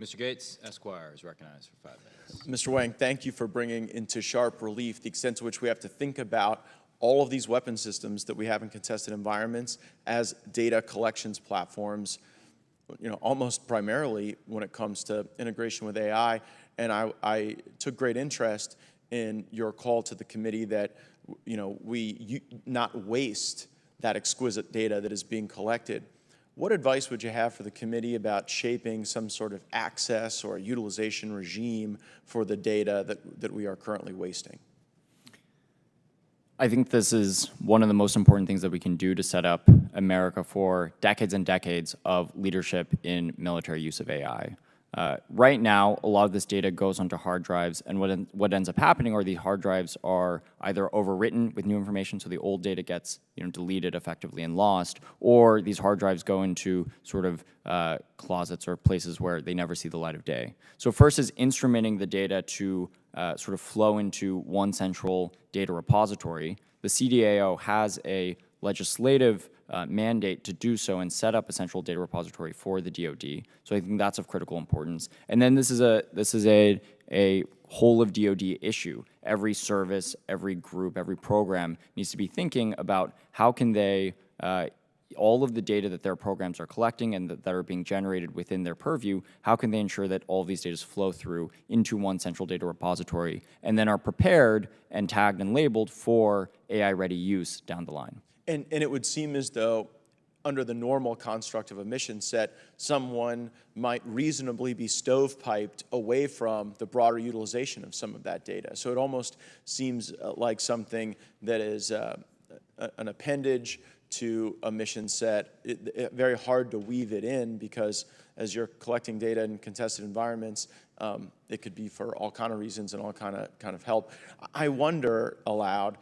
Mr. Gaetz, Esquire, is recognized for 5 minutes. Mr. Wang, thank you for bringing into sharp relief the extent to which we have to think about all of these weapon systems that we have in contested environments as data collections platforms, almost primarily when it comes to integration with AI. And I took great interest in your call to the committee that we not waste that exquisite data that is being collected. What advice would you have for the committee about shaping some sort of access or utilization regime for the data that we are currently wasting? I think this is one of the most important things that we can do to set up America for decades and decades of leadership in military use of AI. Right now, a lot of this data goes onto hard drives, and what ends up happening are these hard drives are either overwritten with new information, so the old data gets deleted effectively and lost, or these hard drives go into sort of closets or places where they never see the light of day. So first is instrumenting the data to sort of flow into one central data repository. The CDAO has a legislative mandate to do so and set up a central data repository for the DoD. So I think that's of critical importance. And then this is a whole of DoD issue. Every service, every group, every program needs to be thinking about how can they all of the data that their programs are collecting and that are being generated within their purview, how can they ensure that all of these data flow through into one central data repository and then are prepared and tagged and labeled for AI-ready use down the line? And it would seem as though, under the normal construct of a mission set, someone might reasonably be stovepiped away from the broader utilization of some of that data. So it almost seems like something that is an appendage to a mission set. Very hard to weave it in because as you're collecting data in contested environments, it could be for all kind of reasons and all kind of help. I wonder aloud,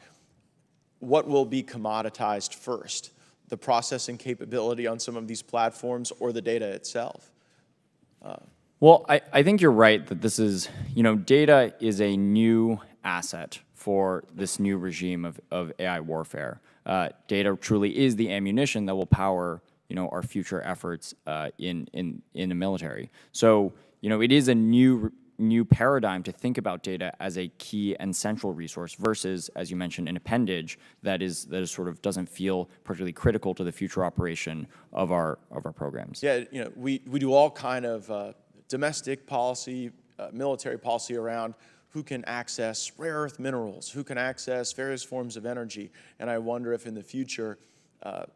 what will be commoditized first? The processing capability on some of these platforms or the data itself? Well, I think you're right that this is, data is a new asset for this new regime of AI warfare. Data truly is the ammunition that will power, our future efforts in the military. So, it is a new paradigm to think about data as a key and central resource versus, as you mentioned, an appendage that is sort of doesn't feel particularly critical to the future operation of our programs. Yeah, we do all kind of domestic policy, military policy around who can access rare earth minerals, who can access various forms of energy, and I wonder if in the future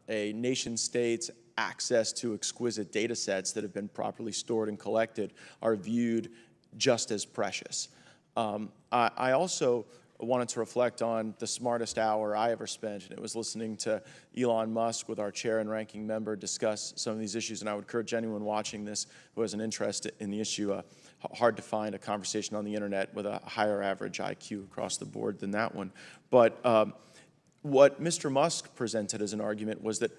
a nation state's access to exquisite data sets that have been properly stored and collected are viewed just as precious. I also wanted to reflect on the smartest hour I ever spent, and it was listening to Elon Musk with our chair and ranking member discuss some of these issues, and I would encourage anyone watching this who has an interest in the issue. Hard to find a conversation on the internet with a higher average IQ across the board than that one. But what Mr. Musk presented as an argument was that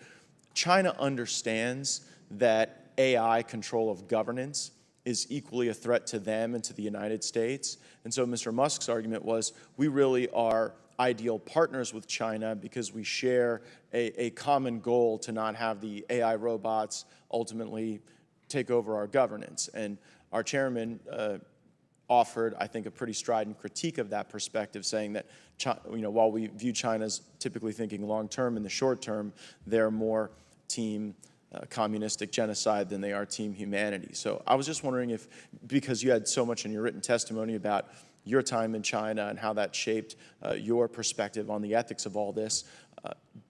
China understands that AI control of governance is equally a threat to them and to the United States. And so Mr. Musk's argument was, we really are ideal partners with China because we share a common goal to not have the AI robots ultimately take over our governance. And our chairman offered, I think, a pretty strident critique of that perspective, saying that while we view China as typically thinking long-term, in the short term, they're more team communistic genocide than they are team humanity. So I was just wondering if, because you had so much in your written testimony about your time in China and how that shaped your perspective on the ethics of all this,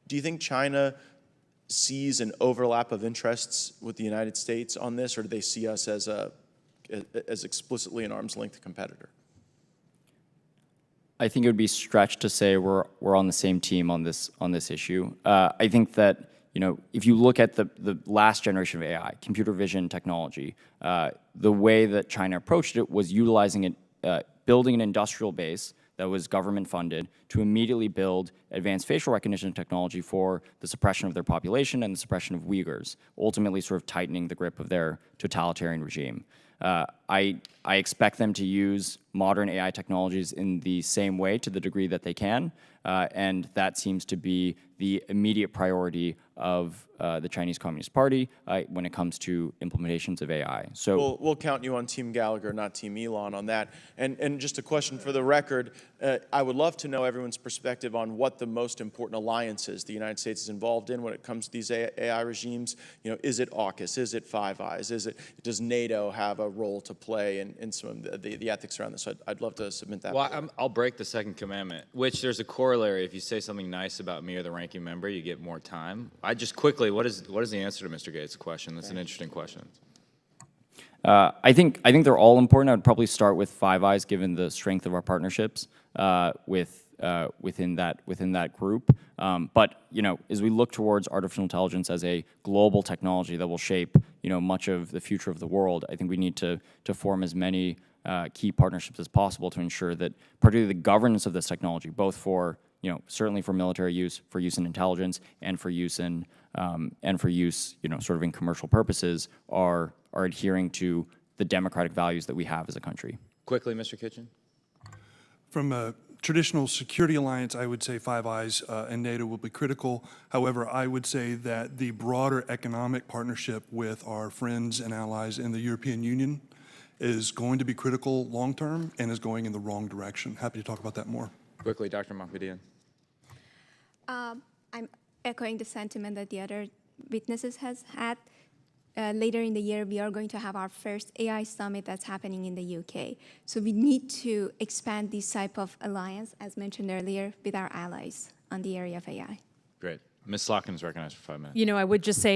do you think China sees an overlap of interests with the United States on this, or do they see us as explicitly an arm's length competitor? I think it would be stretched to say we're on the same team on this issue. I think that if you look at the last generation of AI, computer vision technology, the way that China approached it was utilizing it, building an industrial base that was government funded to immediately build advanced facial recognition technology for the suppression of their population and the suppression of Uyghurs, ultimately sort of tightening the grip of their totalitarian regime. I expect them to use modern AI technologies in the same way to the degree that they can, and that seems to be the immediate priority of the Chinese Communist Party when it comes to implementations of AI. So we'll count you on Team Gallagher, not Team Elon on that. And just a question for the record, I would love to know everyone's perspective on what the most important alliances the United States is involved in when it comes to these AI regimes. You know, is it AUKUS? Is it Five Eyes? Does NATO have a role to play in some of the ethics around this? So I'd love to submit that. Well, I'll break the second commandment, which there's a corollary. If you say something nice about me or the ranking member, you get more time. I just quickly, what is the answer to Mr. Gaetz' question? That's an interesting question. I think they're all important. I would probably start with Five Eyes, given the strength of our partnerships within that group. But you know, as we look towards artificial intelligence as a global technology that will shape much of the future of the world, I think we need to form as many key partnerships as possible to ensure that, particularly the governance of this technology, both for certainly for military use, for use in intelligence, and for use in sort of in commercial purposes, are adhering to the democratic values that we have as a country. Quickly, Mr. Kitchen. From a traditional security alliance, I would say Five Eyes and NATO will be critical. However, I would say that the broader economic partnership with our friends and allies in the European Union is going to be critical long-term and is going in the wrong direction. Happy to talk about that more. Quickly, Dr. Mahmoodian. I'm echoing the sentiment that the other witnesses has had. Later in the year, we are going to have our first AI summit that's happening in the UK. So we need to expand this type of alliance, as mentioned earlier, with our allies on the area of AI. Great. Ms. Slotkin is recognized for 5 minutes. You know, I would just say